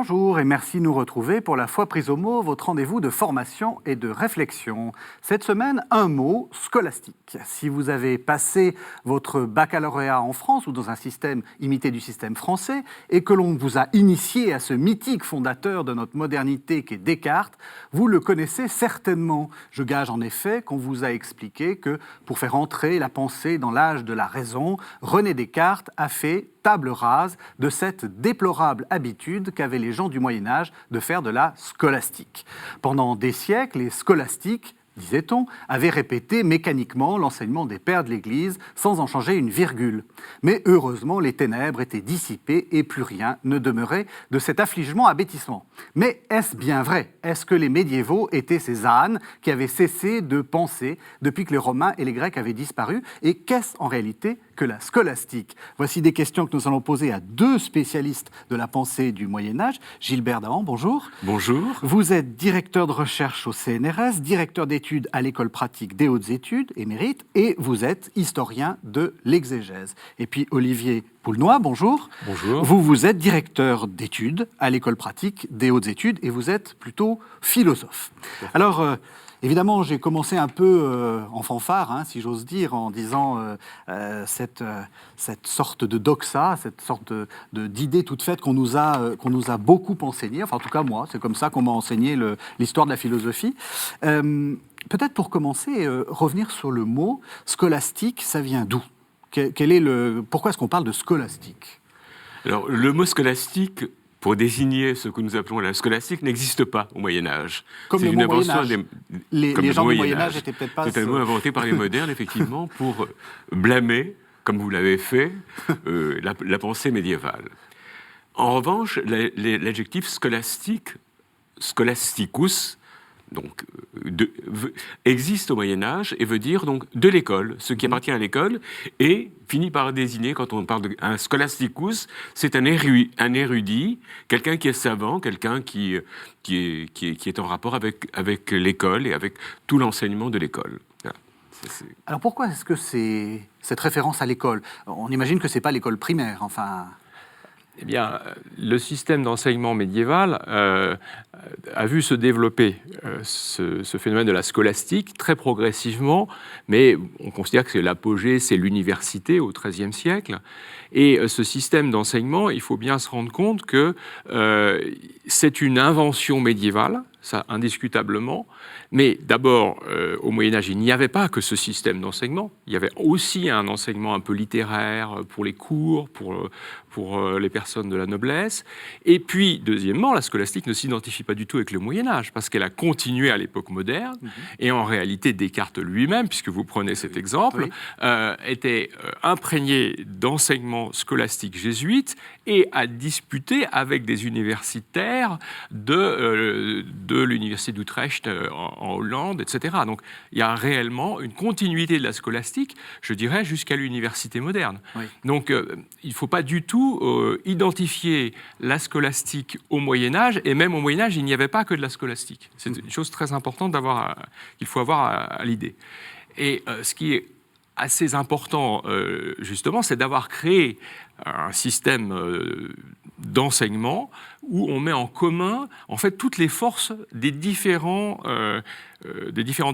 Bonjour et merci de nous retrouver pour la fois prise au mot, votre rendez-vous de formation et de réflexion. Cette semaine, un mot, scolastique. Si vous avez passé votre baccalauréat en France ou dans un système imité du système français et que l'on vous a initié à ce mythique fondateur de notre modernité qu'est Descartes, vous le connaissez certainement. Je gage en effet qu'on vous a expliqué que pour faire entrer la pensée dans l'âge de la raison, René Descartes a fait table rase de cette déplorable habitude qu'avaient les gens du Moyen-Âge de faire de la scolastique. Pendant des siècles, les scolastiques, disait-on, avaient répété mécaniquement l'enseignement des pères de l'Église sans en changer une virgule. Mais heureusement, les ténèbres étaient dissipées et plus rien ne demeurait de cet affligement abêtissement. Mais est-ce bien vrai? Est-ce que les médiévaux étaient ces ânes qui avaient cessé de penser depuis que les Romains et les Grecs avaient disparu? Et qu'est-ce en réalité que la scolastique? Voici des questions que nous allons poser à deux spécialistes de la pensée du Moyen-Âge. Gilbert Dahan, bonjour. Bonjour. Vous êtes directeur de recherche au CNRS, directeur d'études à l'École pratique des hautes études, émérite, et vous êtes historien de l'exégèse. Et puis Olivier Poulnoy, bonjour. Bonjour. Vous êtes directeur d'études à l'École pratique des hautes études et vous êtes plutôt philosophe. Alors, évidemment, j'ai commencé un peu en fanfare, si j'ose dire, en disant cette sorte de doxa, cette sorte d'idée toute faite qu'on nous a beaucoup enseigné. Enfin, en tout cas, moi, c'est comme ça qu'on m'a enseigné l'histoire de la philosophie. Peut-être pour commencer, revenir sur le mot scolastique, ça vient d'où? Pourquoi est-ce qu'on parle de scolastique? Alors, le mot scolastique, pour désigner ce que nous appelons la scolastique, n'existe pas au Moyen-Âge. Comme le mot Moyen-Âge. Les gens du Moyen-Âge n'étaient peut-être pas... C'est un mot inventé par les modernes, effectivement, pour blâmer, comme vous l'avez fait, la pensée médiévale. En revanche, l'adjectif scolastique, scholasticus, donc, existe au Moyen-Âge et veut dire donc de l'école, ce qui appartient à l'école, et finit par désigner, quand on parle d'un scholasticus, c'est un érudit, quelqu'un qui est savant, quelqu'un qui est en rapport avec l'école et avec tout l'enseignement de l'école. Voilà. Alors pourquoi est-ce que c'est cette référence à l'école? On imagine que ce n'est pas l'école primaire, enfin... Eh bien, le système d'enseignement médiéval a vu se développer ce phénomène de la scolastique très progressivement, mais on considère que c'est l'apogée, c'est l'université au XIIIe siècle. Et ce système d'enseignement, il faut bien se rendre compte que c'est une invention médiévale, ça indiscutablement, mais d'abord, au Moyen-Âge, il n'y avait pas que ce système d'enseignement, il y avait aussi un enseignement un peu littéraire pour les cours, pour les personnes de la noblesse, et puis, deuxièmement, la scolastique ne s'identifie pas du tout avec le Moyen-Âge, parce qu'elle a continué à l'époque moderne, et en réalité, Descartes lui-même, puisque vous prenez cet exemple, était imprégné d'enseignements scolastiques jésuites, et a disputé avec des universitaires de l'université d'Utrecht en Hollande, etc. Donc il y a réellement une continuité de la scolastique, je dirais, jusqu'à l'université moderne. Oui. Donc il ne faut pas du tout identifier la scolastique au Moyen-Âge, et même au Moyen-Âge, il n'y avait pas que de la scolastique. C'est une chose très importante qu'il faut avoir à l'idée. Et ce qui est assez important, justement, c'est d'avoir créé un système d'enseignement où on met en commun, en fait, toutes les forces des différentes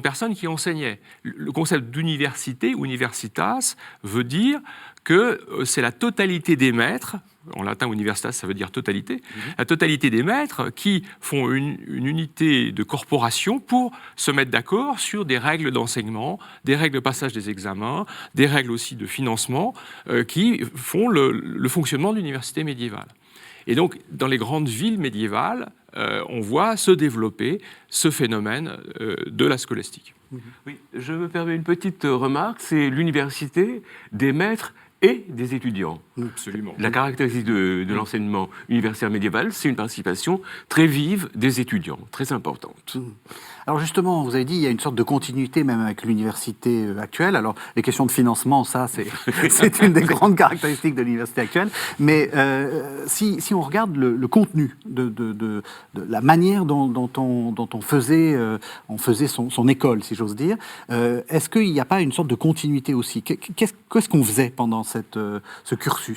personnes qui enseignaient. Le concept d'université, universitas, veut dire que c'est la totalité des maîtres, en latin universitas ça veut dire totalité, la totalité des maîtres qui font une unité de corporation pour se mettre d'accord sur des règles d'enseignement, des règles de passage des examens, des règles aussi de financement qui font le fonctionnement de l'université médiévale. Et donc, dans les grandes villes médiévales, on voit se développer ce phénomène de la scolastique. Oui, je me permets une petite remarque, c'est l'université des maîtres et des étudiants. Absolument. La caractéristique de l'enseignement universitaire médiéval, c'est une participation très vive des étudiants, très importante. Alors justement, vous avez dit, il y a une sorte de continuité même avec l'université actuelle. Alors les questions de financement, ça, c'est une des grandes caractéristiques de l'université actuelle. Mais si on regarde le contenu de la manière dont on faisait son école, si j'ose dire, est-ce qu'il n'y a pas une sorte de continuité aussi? Qu'est-ce qu'on faisait pendant ce cursus?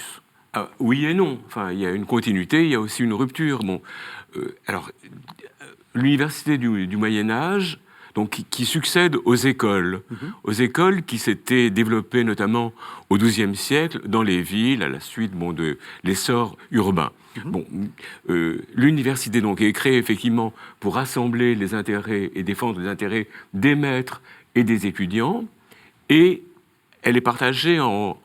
Oui et non. Enfin, il y a une continuité, il y a aussi une rupture. Bon, l'université du Moyen Âge, donc qui succède aux écoles qui s'étaient développées notamment au XIIe siècle dans les villes à la suite de l'essor urbain. Bon, l'université donc est créée effectivement pour rassembler les intérêts et défendre les intérêts des maîtres et des étudiants, et elle est partagée en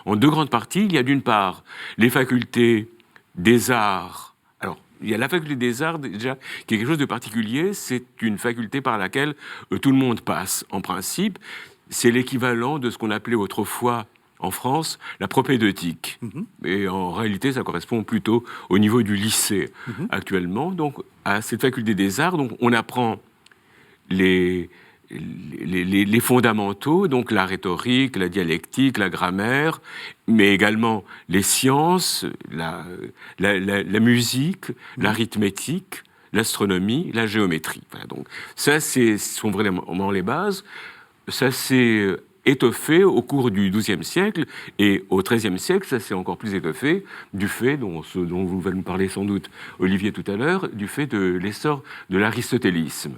deux grandes parties. Il y a d'une part les facultés des arts. Alors, il y a la faculté des arts, déjà, qui est quelque chose de particulier. C'est une faculté par laquelle tout le monde passe, en principe. C'est l'équivalent de ce qu'on appelait autrefois, en France, la propédeutique. Et en réalité, ça correspond plutôt au niveau du lycée, actuellement. Donc, à cette faculté des arts, donc, on apprend les fondamentaux, donc la rhétorique, la dialectique, la grammaire, mais également les sciences, la musique, l'arithmétique, l'astronomie, la géométrie. Voilà, donc ça, sont vraiment les bases. Ça s'est étoffé au cours du XIIe siècle, et au XIIIe siècle, ça s'est encore plus étoffé du fait, dont vous allez nous parler sans doute, Olivier, tout à l'heure, du fait de l'essor de l'aristotélisme.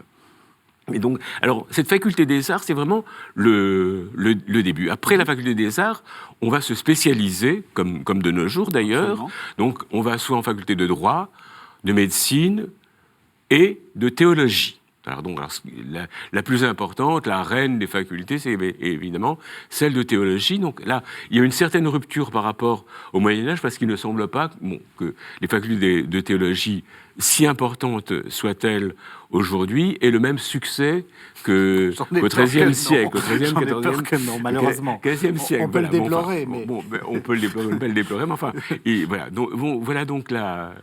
Et donc, alors, cette faculté des arts, c'est vraiment le début. Après la faculté des arts, on va se spécialiser, comme de nos jours d'ailleurs. Donc, on va soit en faculté de droit, de médecine et de théologie. Alors, la plus importante, la reine des facultés, c'est évidemment celle de théologie. Donc là, il y a une certaine rupture par rapport au Moyen-Âge, parce qu'il ne semble pas que les facultés de théologie, si importantes soient-elles aujourd'hui, aient le même succès qu'au XIIIe siècle. Au XIIIe, XIVe, malheureusement. XVe siècle. On peut le déplorer. On peut le déplorer, mais enfin, voilà donc la...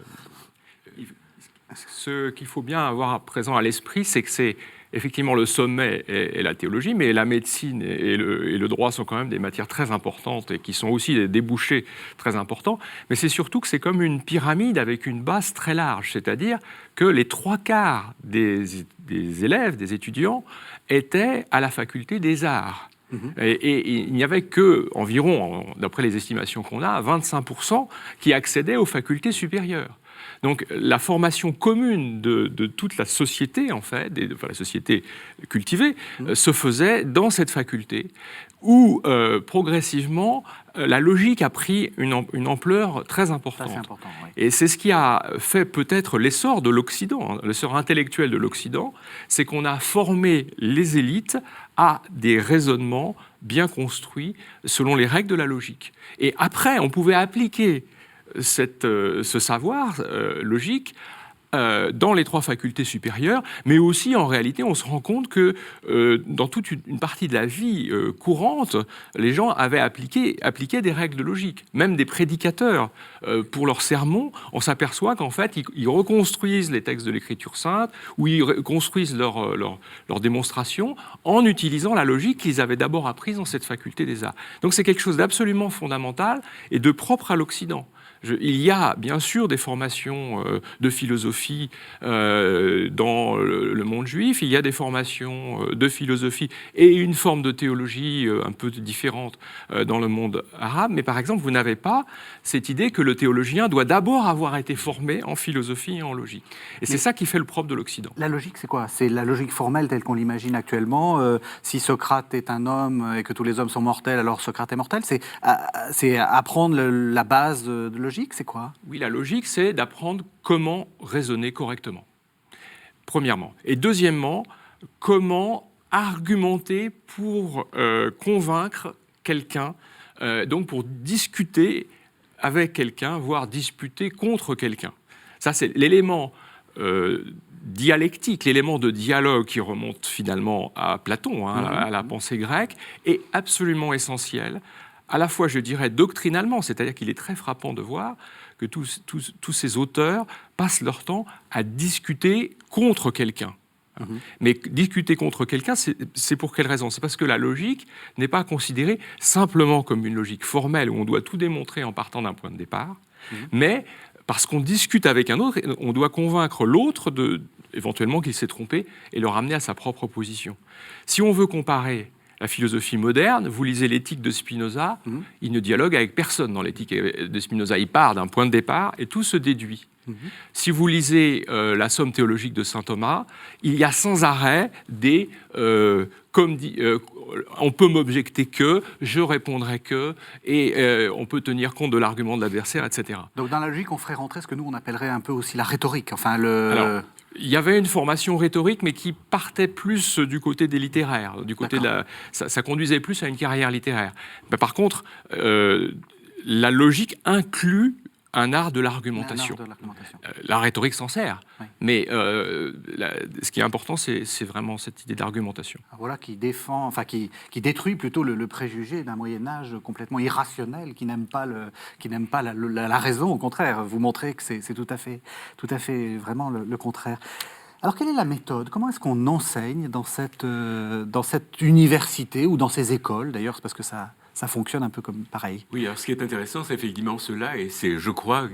Ce qu'il faut bien avoir à présent à l'esprit, c'est que c'est effectivement le sommet et la théologie, mais la médecine et le droit sont quand même des matières très importantes et qui sont aussi des débouchés très importants. Mais c'est surtout que c'est comme une pyramide avec une base très large, c'est-à-dire que les 3/4 des élèves, des étudiants, étaient à la faculté des arts. Et il n'y avait que environ, d'après les estimations qu'on a, 25% qui accédaient aux facultés supérieures. Donc la formation commune de toute la société, en fait, la société cultivée, se faisait dans cette faculté, où progressivement la logique a pris une ampleur très importante. Ça, c'est important, oui. Et c'est ce qui a fait peut-être l'essor de l'Occident, l'essor intellectuel de l'Occident, c'est qu'on a formé les élites à des raisonnements bien construits selon les règles de la logique. Et après, on pouvait appliquer ce savoir logique dans les 3 facultés supérieures, mais aussi en réalité on se rend compte que dans toute une partie de la vie courante, les gens avaient appliqué des règles de logique, même des prédicateurs. Pour leurs sermons, on s'aperçoit qu'en fait ils reconstruisent les textes de l'Écriture sainte, ou ils reconstruisent leurs démonstrations en utilisant la logique qu'ils avaient d'abord apprise dans cette faculté des arts. Donc c'est quelque chose d'absolument fondamental et de propre à l'Occident. Il y a bien sûr des formations de philosophie dans le monde juif, il y a des formations de philosophie et une forme de théologie un peu différente dans le monde arabe, mais par exemple, vous n'avez pas cette idée que le théologien doit d'abord avoir été formé en philosophie et en logique. Et c'est ça qui fait le propre de l'Occident. La logique, c'est quoi? C'est la logique formelle telle qu'on l'imagine actuellement. Si Socrate est un homme et que tous les hommes sont mortels, alors Socrate est mortel. C'est apprendre la base de logique. C'est quoi? Oui, la logique, c'est d'apprendre comment raisonner correctement, premièrement. Et deuxièmement, comment argumenter pour convaincre quelqu'un, donc pour discuter avec quelqu'un, voire disputer contre quelqu'un. Ça, c'est l'élément dialectique, l'élément de dialogue qui remonte finalement à Platon, à la pensée grecque, est absolument essentiel. À la fois, je dirais, doctrinalement, c'est-à-dire qu'il est très frappant de voir que tous ces auteurs passent leur temps à discuter contre quelqu'un. Mais discuter contre quelqu'un, c'est pour quelle raison? C'est parce que la logique n'est pas considérée simplement comme une logique formelle où on doit tout démontrer en partant d'un point de départ, mais parce qu'on discute avec un autre, on doit convaincre l'autre éventuellement qu'il s'est trompé et le ramener à sa propre position. Si on veut comparer la philosophie moderne, vous lisez l'éthique de Spinoza, il ne dialogue avec personne dans l'éthique de Spinoza. Il part d'un point de départ et tout se déduit. Si vous lisez la Somme théologique de saint Thomas, il y a sans arrêt des on peut m'objecter que, je répondrai que, et on peut tenir compte de l'argument de l'adversaire, etc. Donc dans la logique, on ferait rentrer ce que nous on appellerait un peu aussi la rhétorique. Enfin, Alors, il y avait une formation rhétorique, mais qui partait plus du côté des littéraires, du côté ça conduisait plus à une carrière littéraire. Mais par contre, la logique inclut un art de l'argumentation. La rhétorique s'en sert, mais ce qui est important, c'est vraiment cette idée d'argumentation. Voilà, qui défend, enfin qui détruit plutôt le préjugé d'un Moyen-Âge complètement irrationnel, qui n'aime pas la raison. Au contraire, vous montrez que c'est tout à fait vraiment le contraire. Alors, quelle est la méthode? Comment est-ce qu'on enseigne dans cette université ou dans ces écoles? D'ailleurs, c'est parce que ça fonctionne un peu comme pareil. Oui, alors ce qui est intéressant, c'est effectivement cela, et c'est, je crois,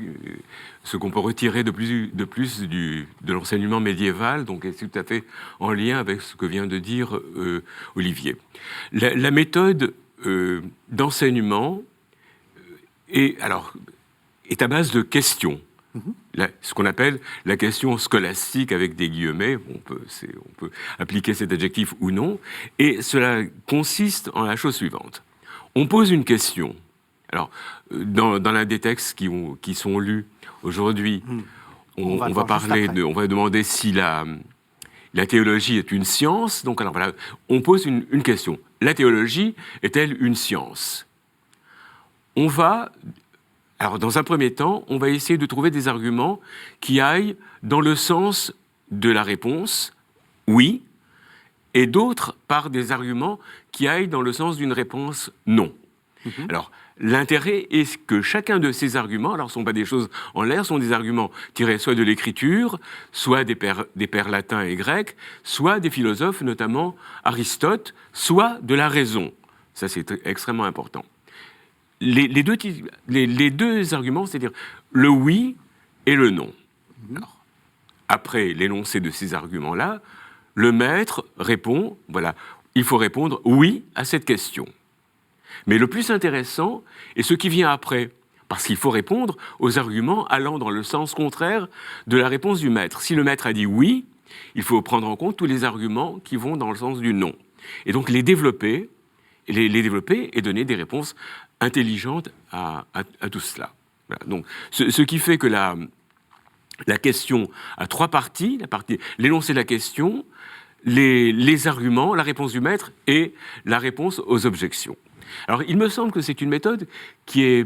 ce qu'on peut retirer de plus de l'enseignement médiéval, donc c'est tout à fait en lien avec ce que vient de dire Olivier. La méthode d'enseignement est à base de questions. Ce qu'on appelle la question scolastique avec des guillemets, on peut appliquer cet adjectif ou non, et cela consiste en la chose suivante. On pose une question. Alors, dans l'un des textes qui sont lus aujourd'hui, on va demander si la théologie est une science. Donc, alors voilà, on pose une question. La théologie est-elle une science? Alors, dans un premier temps, on va essayer de trouver des arguments qui aillent dans le sens de la réponse « oui », et d'autres par des arguments qui aillent dans le sens d'une réponse « non ». Alors, l'intérêt est que chacun de ces arguments, alors ce ne sont pas des choses en l'air, sont des arguments tirés soit de l'écriture, soit des pères latins et grecs, soit des philosophes, notamment Aristote, soit de la raison. Ça, c'est extrêmement important. Les deux arguments, c'est-à-dire le oui et le non. Alors, après l'énoncé de ces arguments-là, le maître répond, voilà, il faut répondre oui à cette question. Mais le plus intéressant est ce qui vient après, parce qu'il faut répondre aux arguments allant dans le sens contraire de la réponse du maître. Si le maître a dit oui, il faut prendre en compte tous les arguments qui vont dans le sens du non. Et donc les développer et donner des réponses intelligentes à tout cela. Voilà. Donc, ce qui fait que la question a trois parties, l'énoncé de la question, les arguments, la réponse du maître et la réponse aux objections. Alors, il me semble que c'est une méthode qui est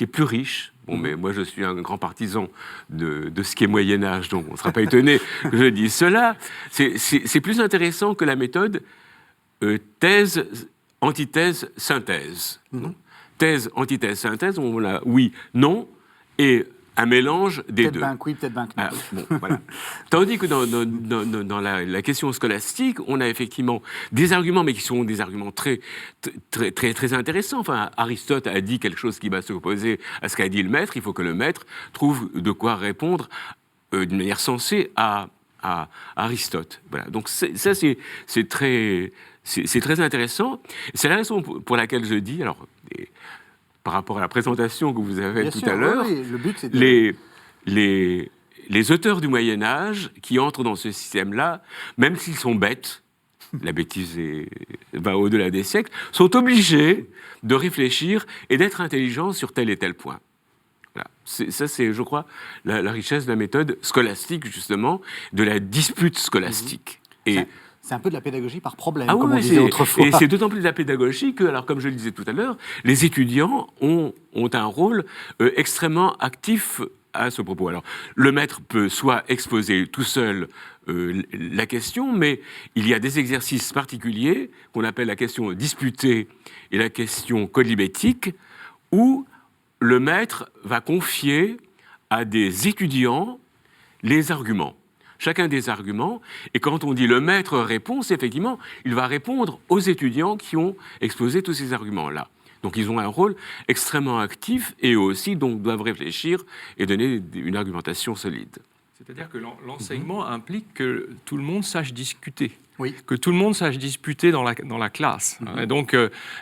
plus riche. Bon, mais moi, je suis un grand partisan de ce qui est Moyen-Âge, donc on ne sera pas étonné que je dise cela. C'est plus intéressant que la méthode thèse, antithèse, synthèse. Thèse, antithèse, synthèse, on a oui, non, et un mélange des deux. Peut-être oui, peut-être non. Voilà. Tandis que dans la question scolastique, on a effectivement des arguments, mais qui sont des arguments très, très, très, très intéressants. Enfin, Aristote a dit quelque chose qui va s'opposer à ce qu'a dit le maître. Il faut que le maître trouve de quoi répondre d'une manière sensée à Aristote. Voilà. Donc c'est très intéressant. C'est la raison pour laquelle je dis, alors, par rapport à la présentation que vous avez tout à l'heure, le but, c'est les auteurs du Moyen-Âge qui entrent dans ce système-là, même s'ils sont bêtes, la bêtise va au-delà des siècles, sont obligés de réfléchir et d'être intelligents sur tel et tel point. Voilà. Ça, c'est, je crois, la richesse de la méthode scolastique, justement, de la dispute scolastique. Et c'est un peu de la pédagogie par problème, comme on disait autrefois. Et c'est d'autant plus de la pédagogie que, alors comme je le disais tout à l'heure, les étudiants ont un rôle extrêmement actif à ce propos. Alors, le maître peut soit exposer tout seul la question, mais il y a des exercices particuliers qu'on appelle la question disputée et la question colibétique, où le maître va confier à des étudiants les arguments. Chacun des arguments, et quand on dit le maître répond, c'est effectivement, il va répondre aux étudiants qui ont exposé tous ces arguments-là. Donc ils ont un rôle extrêmement actif et eux aussi donc doivent réfléchir et donner une argumentation solide. C'est-à-dire que l'enseignement implique que tout le monde sache discuter. Oui. Que tout le monde sache disputer dans la classe. Et donc,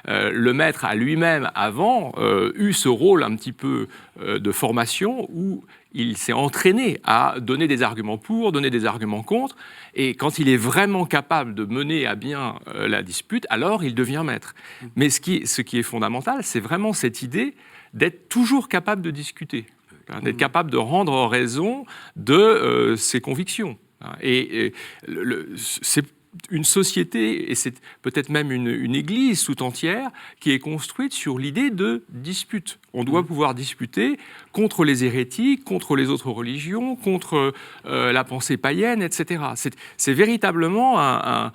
le maître a lui-même, avant, eu ce rôle un petit peu de formation où il s'est entraîné à donner des arguments pour, donner des arguments contre, et quand il est vraiment capable de mener à bien la dispute, alors il devient maître. Mais ce qui est fondamental, c'est vraiment cette idée d'être toujours capable de discuter, d'être capable de rendre raison de ses convictions. Et c'est une société, et c'est peut-être même une église tout entière, qui est construite sur l'idée de dispute. On doit pouvoir disputer contre les hérétiques, contre les autres religions, contre la pensée païenne, etc. C'est véritablement un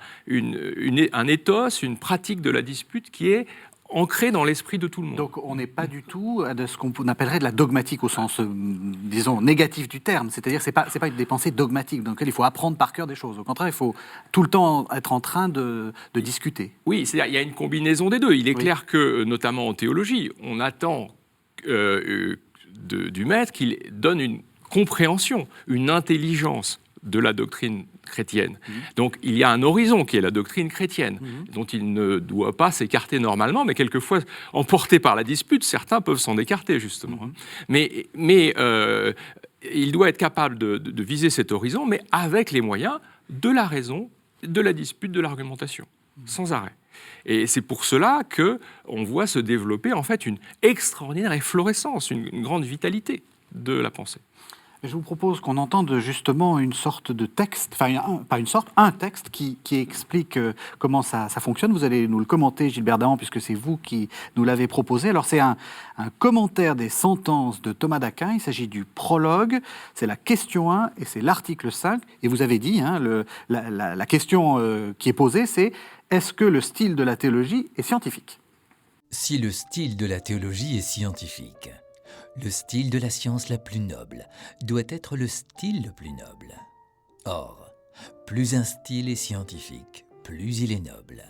ethos, une pratique de la dispute qui est ancré dans l'esprit de tout le monde. Donc on n'est pas du tout de ce qu'on appellerait de la dogmatique au sens, disons, négatif du terme. C'est-à-dire c'est pas des pensées dogmatiques dans lesquelles il faut apprendre par cœur des choses. Au contraire, il faut tout le temps être en train de discuter. Oui, c'est-à-dire il y a une combinaison des deux. Il est clair que, notamment en théologie, on attend du maître qu'il donne une compréhension, une intelligence de la doctrine chrétienne. Donc il y a un horizon qui est la doctrine chrétienne, dont il ne doit pas s'écarter normalement, mais quelquefois, emporté par la dispute, certains peuvent s'en écarter, justement. Mais il doit être capable de viser cet horizon, mais avec les moyens de la raison, de la dispute, de l'argumentation, sans arrêt. Et c'est pour cela qu'on voit se développer en fait une extraordinaire efflorescence, une grande vitalité de la pensée. Je vous propose qu'on entende justement une sorte de texte, enfin un texte qui explique comment ça fonctionne. Vous allez nous le commenter, Gilbert Dahan, puisque c'est vous qui nous l'avez proposé. Alors c'est un commentaire des sentences de Thomas d'Aquin. Il s'agit du prologue, c'est la question 1 et c'est l'article 5. Et vous avez dit, la question qui est posée, c'est « Est-ce que le style de la théologie est scientifique ?» Si le style de la théologie est scientifique, le style de la science la plus noble doit être le style le plus noble. Or, plus un style est scientifique, plus il est noble.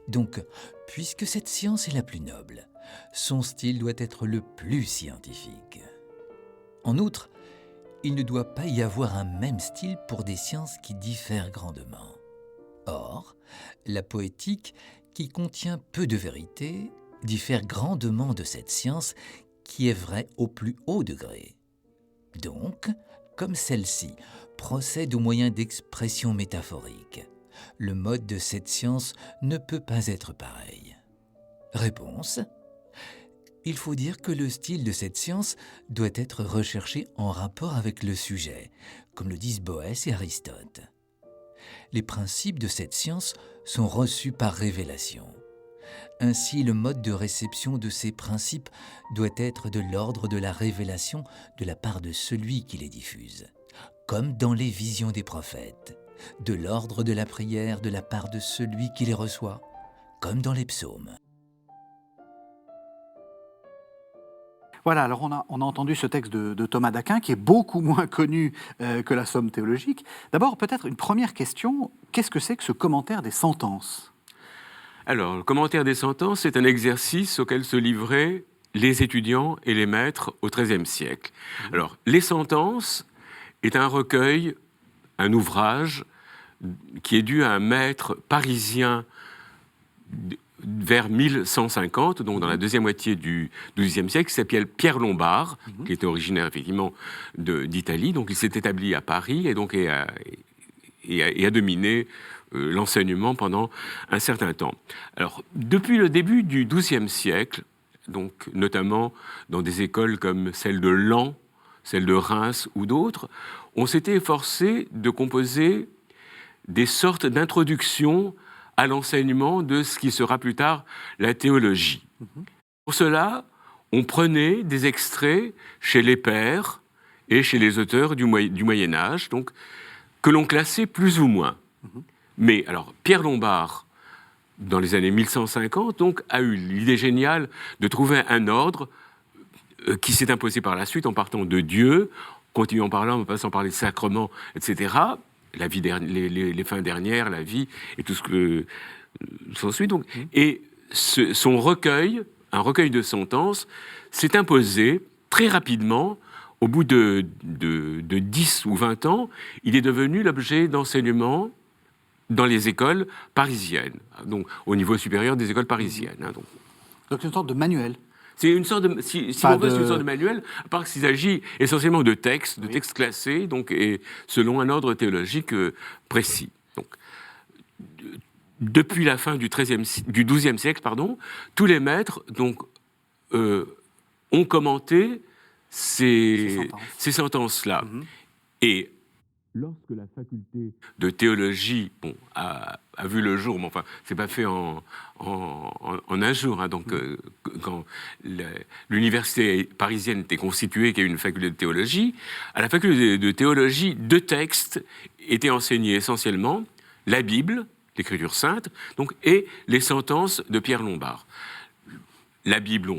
Donc, puisque cette science est la plus noble, son style doit être le plus scientifique. En outre, il ne doit pas y avoir un même style pour des sciences qui diffèrent grandement. Or, la poétique, qui contient peu de vérité, diffère grandement de cette science qui est vraie au plus haut degré. Donc, comme celle-ci procède au moyen d'expressions métaphoriques, le mode de cette science ne peut pas être pareil. Réponse : il faut dire que le style de cette science doit être recherché en rapport avec le sujet, comme le disent Boès et Aristote. Les principes de cette science sont reçus par révélation. Ainsi, le mode de réception de ces principes doit être de l'ordre de la révélation de la part de celui qui les diffuse, comme dans les visions des prophètes, de l'ordre de la prière de la part de celui qui les reçoit, comme dans les psaumes. Voilà, alors on a entendu ce texte de Thomas d'Aquin qui est beaucoup moins connu que la Somme théologique. D'abord, peut-être une première question, qu'est-ce que c'est que ce commentaire des sentences ? Alors, le commentaire des sentences, c'est un exercice auquel se livraient les étudiants et les maîtres au XIIIe siècle. Alors, les sentences est un recueil, un ouvrage qui est dû à un maître parisien vers 1150, donc dans la deuxième moitié du XIIe siècle, qui s'appelle Pierre Lombard, qui était originaire effectivement d'Italie. Donc il s'est établi à Paris et donc a dominé l'enseignement pendant un certain temps. Alors, depuis le début du XIIe siècle, donc notamment dans des écoles comme celle de Laon, celle de Reims ou d'autres, on s'était efforcé de composer des sortes d'introductions à l'enseignement de ce qui sera plus tard la théologie. Pour cela, on prenait des extraits chez les pères et chez les auteurs du Moyen-Âge, donc, que l'on classait plus ou moins. Mais alors, Pierre Lombard, dans les années 1150, donc, a eu l'idée géniale de trouver un ordre qui s'est imposé par la suite en partant de Dieu, continuant par là, en passant par les sacrements, etc., la vie les fins dernières, la vie et tout ce que s'ensuit. Donc, et son recueil, un recueil de sentences, s'est imposé très rapidement au bout de 10 ou 20 ans, il est devenu l'objet d'enseignement dans les écoles parisiennes, donc au niveau supérieur des écoles parisiennes. Hein, Donc une sorte de manuel. c'est une sorte de, si on veut, c'est une sorte de manuel, à part qu'il s'agit essentiellement de textes, textes classés, donc, et selon un ordre théologique précis. Donc, depuis la fin du XIIe siècle, tous les maîtres donc, ont commenté ces sentences-là. Et lorsque la faculté de théologie a vu le jour, mais enfin, c'est pas fait en un jour, hein, donc quand l'université parisienne était constituée, qu'il y a eu une faculté de théologie, à la faculté de théologie, 2 textes étaient enseignés essentiellement, la Bible, l'Écriture sainte, donc, et les sentences de Pierre Lombard. La Bible,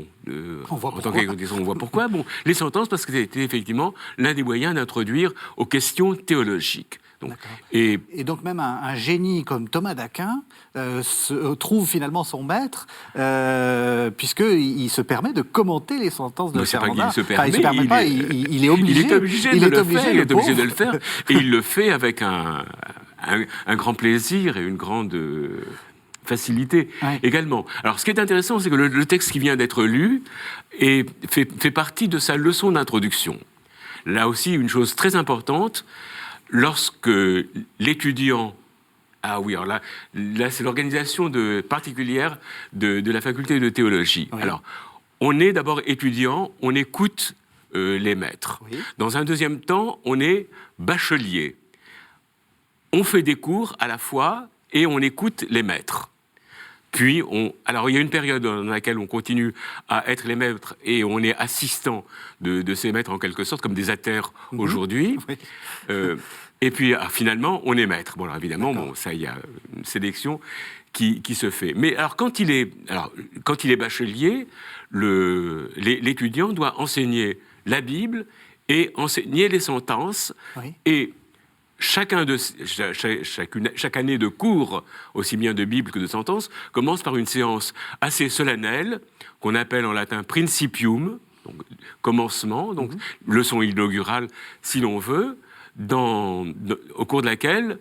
en tant qu'église, on voit pourquoi. Bon, les sentences, parce que c'était effectivement l'un des moyens d'introduire aux questions théologiques. Donc, et donc même un génie comme Thomas d'Aquin trouve finalement son maître, puisqu'il se permet de commenter les sentences de Pierre Lombard. Il est obligé. Il est obligé de le faire. Et il le fait avec un grand plaisir et une grande facilité également. Alors, ce qui est intéressant, c'est que le texte qui vient d'être lu fait partie de sa leçon d'introduction. Là aussi, une chose très importante, lorsque l'étudiant... Ah oui, alors là c'est l'organisation particulière de la faculté de théologie. Oui. Alors, on est d'abord étudiant, on écoute les maîtres. Oui. Dans un deuxième temps, on est bachelier. On fait des cours à la fois et on écoute les maîtres. Puis, alors il y a une période dans laquelle on continue à être les maîtres et on est assistant de ces maîtres en quelque sorte, comme des athères aujourd'hui. Oui. Et puis, finalement, on est maître. Bon, alors évidemment, ça, il y a une sélection qui se fait. Mais alors, quand il est bachelier, l'étudiant doit enseigner la Bible et enseigner les sentences. Oui. Et chaque année de cours, aussi bien de Bible que de sentences, commence par une séance assez solennelle, qu'on appelle en latin principium, donc commencement, donc leçon inaugurale, si l'on veut, au cours de laquelle,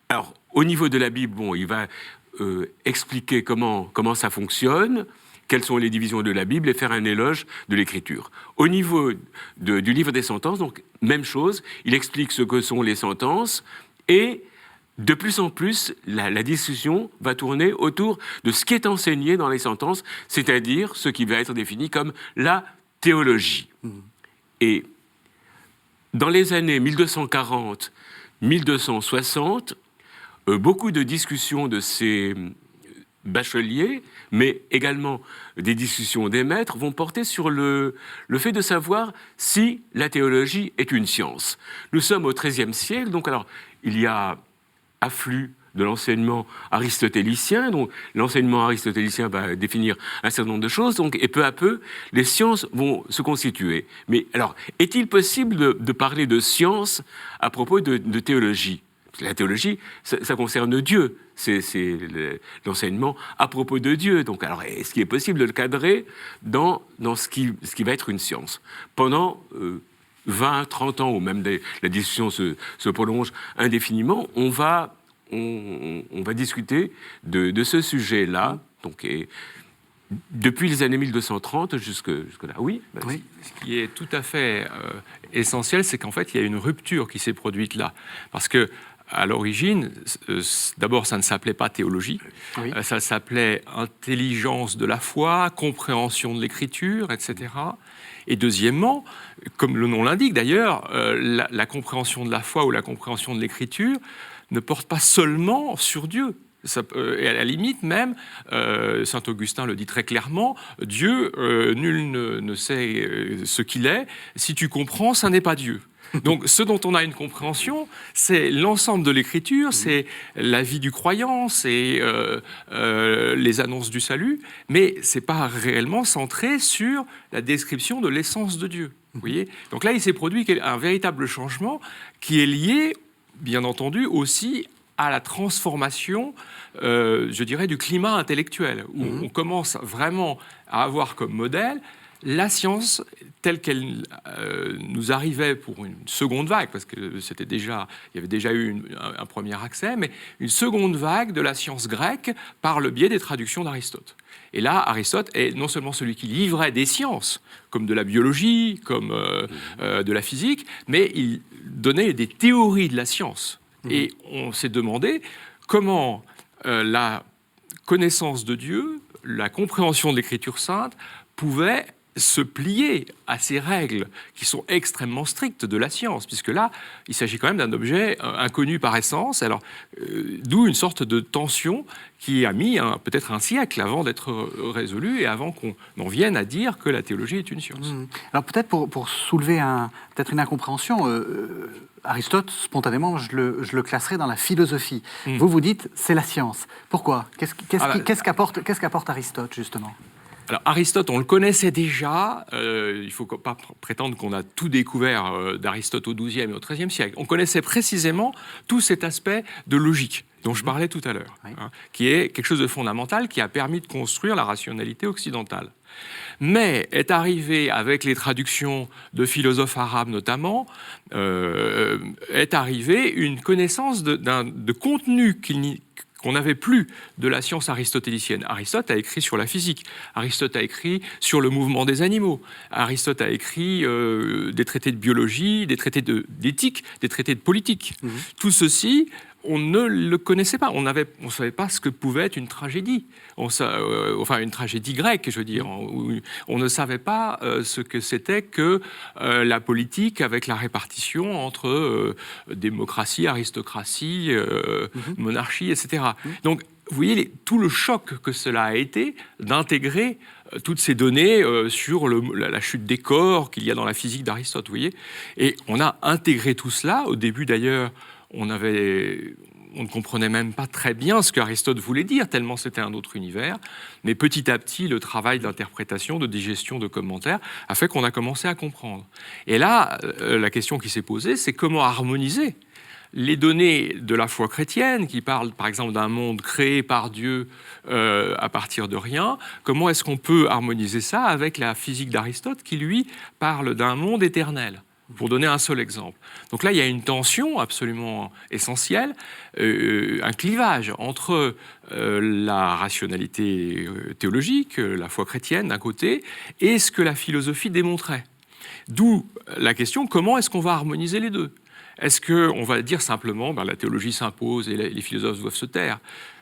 alors, au niveau de la Bible, il va expliquer comment ça fonctionne, quelles sont les divisions de la Bible et faire un éloge de l'Écriture. Au niveau du livre des sentences, donc, même chose, il explique ce que sont les sentences et de plus en plus, la discussion va tourner autour de ce qui est enseigné dans les sentences, c'est-à-dire ce qui va être défini comme la théologie. Et dans les années 1240-1260, beaucoup de discussions de ces bacheliers, mais également des discussions des maîtres, vont porter sur le fait de savoir si la théologie est une science. Nous sommes au XIIIe siècle, donc alors il y a afflux de l'enseignement aristotélicien, donc l'enseignement aristotélicien va définir un certain nombre de choses, donc, et peu à peu, les sciences vont se constituer. Mais alors, est-il possible de parler de science à propos de théologie ? La théologie, ça concerne Dieu, c'est l'enseignement à propos de Dieu. Donc, alors, est-ce qu'il est possible de le cadrer dans ce qui va être une science ? Pendant 20, 30 ans, ou même la discussion se prolonge indéfiniment, on va discuter de ce sujet-là, donc, depuis les années 1230 jusque-là. Oui, oui. Ce qui est tout à fait essentiel, c'est qu'en fait, il y a une rupture qui s'est produite là. Parce que, à l'origine, d'abord, ça ne s'appelait pas théologie, ça s'appelait intelligence de la foi, compréhension de l'écriture, etc. Et deuxièmement, comme le nom l'indique d'ailleurs, la compréhension de la foi ou la compréhension de l'écriture ne porte pas seulement sur Dieu. Et à la limite même, saint Augustin le dit très clairement, Dieu, nul ne sait ce qu'il est. Si tu comprends, ça n'est pas Dieu. Donc ce dont on a une compréhension, c'est l'ensemble de l'écriture, c'est la vie du croyant, c'est les annonces du salut, mais c'est pas réellement centré sur la description de l'essence de Dieu. Vous voyez ? Donc là, il s'est produit un véritable changement qui est lié, bien entendu, aussi à la transformation, je dirais, du climat intellectuel, où on commence vraiment à avoir comme modèle la science telle qu'elle nous arrivait pour une seconde vague, parce que il y avait déjà eu un premier accès, mais une seconde vague de la science grecque par le biais des traductions d'Aristote. Et là, Aristote est non seulement celui qui livrait des sciences, comme de la biologie, comme de la physique, mais il donnait des théories de la science. Et on s'est demandé comment la connaissance de Dieu, la compréhension de l'Écriture sainte, pouvait se plier à ces règles qui sont extrêmement strictes de la science, puisque là, il s'agit quand même d'un objet inconnu par essence, alors d'où une sorte de tension qui a mis peut-être un siècle avant d'être résolue et avant qu'on en vienne à dire que la théologie est une science. Alors peut-être pour soulever peut-être une incompréhension, Aristote, spontanément, je le classerais dans la philosophie. Vous dites, c'est la science. Pourquoi ? Qu'est-ce qu'apporte Aristote, justement ? Alors Aristote, on le connaissait déjà, il ne faut pas prétendre qu'on a tout découvert d'Aristote au XIIe et au XIIIe siècle. On connaissait précisément tout cet aspect de logique dont je parlais tout à l'heure, qui est quelque chose de fondamental qui a permis de construire la rationalité occidentale. Mais est arrivé, avec les traductions de philosophes arabes notamment, est arrivée une connaissance de contenu qu'on n'avait plus de la science aristotélicienne. Aristote a écrit sur la physique, Aristote a écrit sur le mouvement des animaux, Aristote a écrit des traités de biologie, des traités d'éthique, des traités de politique. Tout ceci, on ne le connaissait pas, on ne savait pas ce que pouvait être une tragédie, enfin une tragédie grecque, je veux dire. On ne savait pas ce que c'était que la politique avec la répartition entre démocratie, aristocratie, monarchie, etc. Donc, vous voyez tout le choc que cela a été d'intégrer toutes ces données sur la chute des corps qu'il y a dans la physique d'Aristote, vous voyez. Et on a intégré tout cela. Au début, d'ailleurs, on ne comprenait même pas très bien ce qu'Aristote voulait dire, tellement c'était un autre univers. Mais petit à petit, le travail d'interprétation, de digestion, de commentaires a fait qu'on a commencé à comprendre. Et là, la question qui s'est posée, c'est comment harmoniser les données de la foi chrétienne, qui parlent par exemple d'un monde créé par Dieu à partir de rien, comment est-ce qu'on peut harmoniser ça avec la physique d'Aristote, qui lui parle d'un monde éternel ? Pour donner un seul exemple. Donc là, il y a une tension absolument essentielle, un clivage entre la rationalité théologique, la foi chrétienne d'un côté, et ce que la philosophie démontrait. D'où la question, comment est-ce qu'on va harmoniser les deux ? Est-ce qu'on va dire simplement, la théologie s'impose et les philosophes doivent se taire ?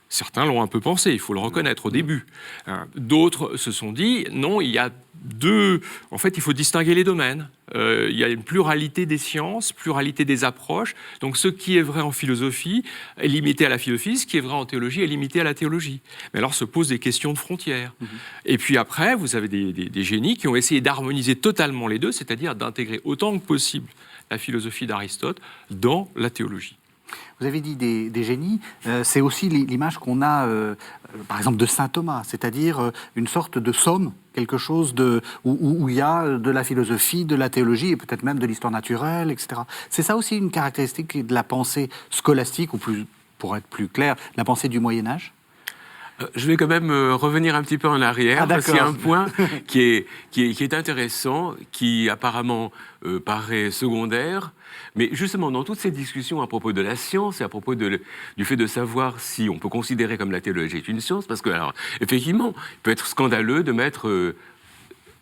Certains l'ont un peu pensé, il faut le reconnaître au début. D'autres se sont dit, non, il y a en fait, il faut distinguer les domaines. Il y a une pluralité des sciences, pluralité des approches. Donc, ce qui est vrai en philosophie est limité à la philosophie, ce qui est vrai en théologie est limité à la théologie. Mais alors se posent des questions de frontières. Et puis après, vous avez des génies qui ont essayé d'harmoniser totalement les deux, c'est-à-dire d'intégrer autant que possible la philosophie d'Aristote dans la théologie. Vous avez dit des génies, c'est aussi l'image qu'on a, par exemple, de saint Thomas, c'est-à-dire une sorte de somme, quelque chose où il y a de la philosophie, de la théologie et peut-être même de l'histoire naturelle, etc. C'est ça aussi une caractéristique de la pensée scolastique, ou plus, pour être plus clair, de la pensée du Moyen-Âge ? Je vais quand même revenir un petit peu en arrière, parce qu'il y a un point qui est intéressant, qui apparemment paraît secondaire, mais justement dans toutes ces discussions à propos de la science et à propos du fait de savoir si on peut considérer comme la théologie est une science, parce que, alors, effectivement, il peut être scandaleux de mettre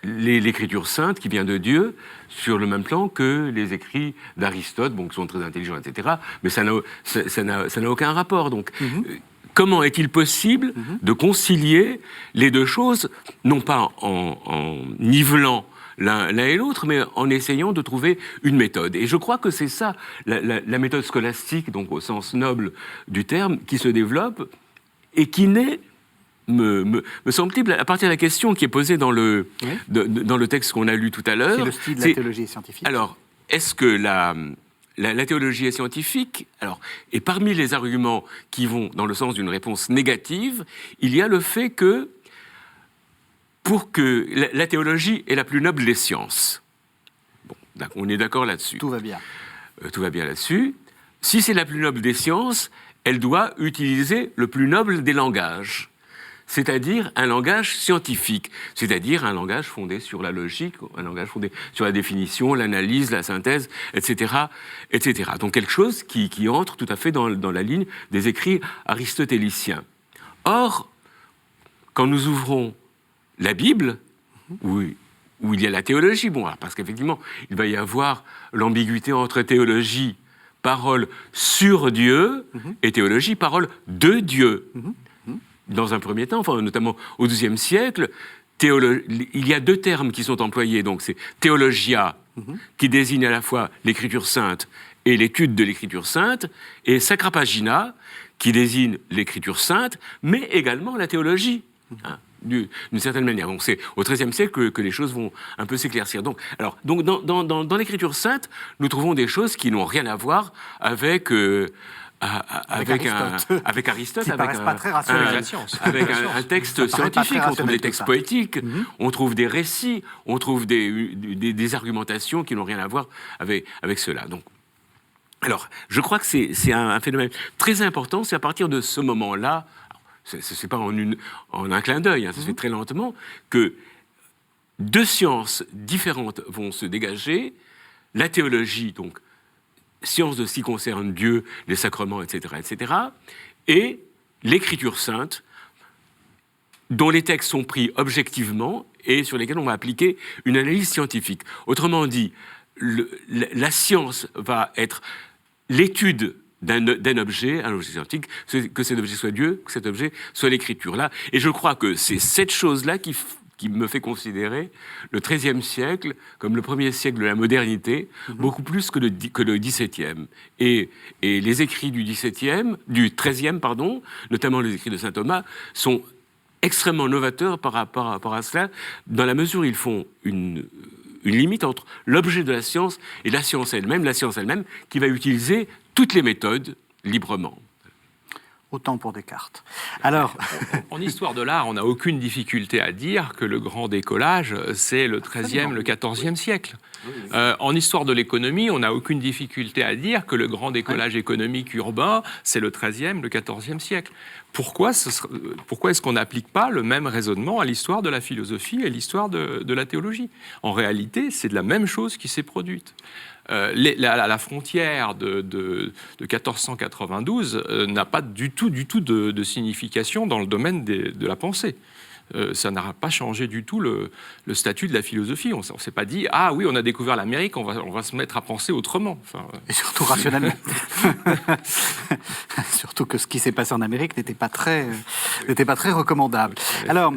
l'écriture sainte qui vient de Dieu sur le même plan que les écrits d'Aristote, qui sont très intelligents, etc., mais ça n'a aucun rapport, donc... Comment est-il possible de concilier les deux choses, non pas en nivelant l'un et l'autre, mais en essayant de trouver une méthode. Et je crois que c'est ça, la méthode scolastique, donc au sens noble du terme, qui se développe et qui naît, me semble-t-il, à partir de la question qui est posée dans le texte qu'on a lu tout à l'heure. C'est le style de la théologie scientifique. Alors, est-ce que la théologie est scientifique. Alors, et parmi les arguments qui vont dans le sens d'une réponse négative, il y a le fait que, pour que la théologie est la plus noble des sciences. Bon, on est d'accord là-dessus. Tout va bien. Tout va bien là-dessus. Si c'est la plus noble des sciences, elle doit utiliser le plus noble des langages. c'est-à-dire un langage scientifique, c'est-à-dire un langage fondé sur la logique, un langage fondé sur la définition, l'analyse, la synthèse, etc., etc. Donc quelque chose qui entre tout à fait dans la ligne des écrits aristotéliciens. Or, quand nous ouvrons la Bible, où il y a la théologie, bon, alors parce qu'effectivement, il va y avoir l'ambiguïté entre théologie, parole sur Dieu, et théologie, parole de Dieu. Dans un premier temps, enfin, notamment au XIIe siècle, il y a deux termes qui sont employés. Donc c'est théologia, qui désigne à la fois l'écriture sainte et l'étude de l'écriture sainte, et sacrapagina, qui désigne l'écriture sainte, mais également la théologie. D'une certaine manière. Donc c'est au XIIIe siècle que les choses vont un peu s'éclaircir. Donc dans l'écriture sainte, nous trouvons des choses qui n'ont rien à voir avec Aristote, qui avec pas très rationnel. avec un texte scientifique, on trouve des textes poétiques, on trouve des récits, on trouve des argumentations qui n'ont rien à voir avec cela. Donc, alors, je crois que c'est un phénomène très important, c'est à partir de ce moment-là, ce n'est pas en un clin d'œil, ça se fait très lentement, que deux sciences différentes vont se dégager, la théologie, donc, science de ce qui concerne Dieu, les sacrements, etc., et l'écriture sainte, dont les textes sont pris objectivement et sur lesquels on va appliquer une analyse scientifique. Autrement dit, la science va être l'étude d'un objet, un objet scientifique, que cet objet soit Dieu, que cet objet soit l'écriture. Là, et je crois que c'est cette chose-là qui me fait considérer le XIIIe siècle comme le premier siècle de la modernité, beaucoup plus que le XVIIe. Et les écrits du XIIIe, notamment les écrits de saint Thomas, sont extrêmement novateurs par rapport à cela, dans la mesure où ils font une limite entre l'objet de la science et la science elle-même qui va utiliser toutes les méthodes librement. Autant pour Descartes. Alors, en histoire de l'art, on n'a aucune difficulté à dire que le grand décollage, c'est le XIIIe, le XIVe siècle. En histoire de l'économie, on n'a aucune difficulté à dire que le grand décollage économique urbain, c'est le XIIIe, le XIVe siècle. Pourquoi est-ce qu'on n'applique pas le même raisonnement à l'histoire de la philosophie et l'histoire de la théologie? En réalité, c'est de la même chose qui s'est produite. La frontière de 1492 n'a pas du tout de signification dans le domaine de la pensée. Ça n'a pas changé du tout le statut de la philosophie. On ne s'est pas dit « Ah oui, on a découvert l'Amérique, on va se mettre à penser autrement ». Et surtout rationnellement. Surtout que ce qui s'est passé en Amérique n'était pas très recommandable. Alors,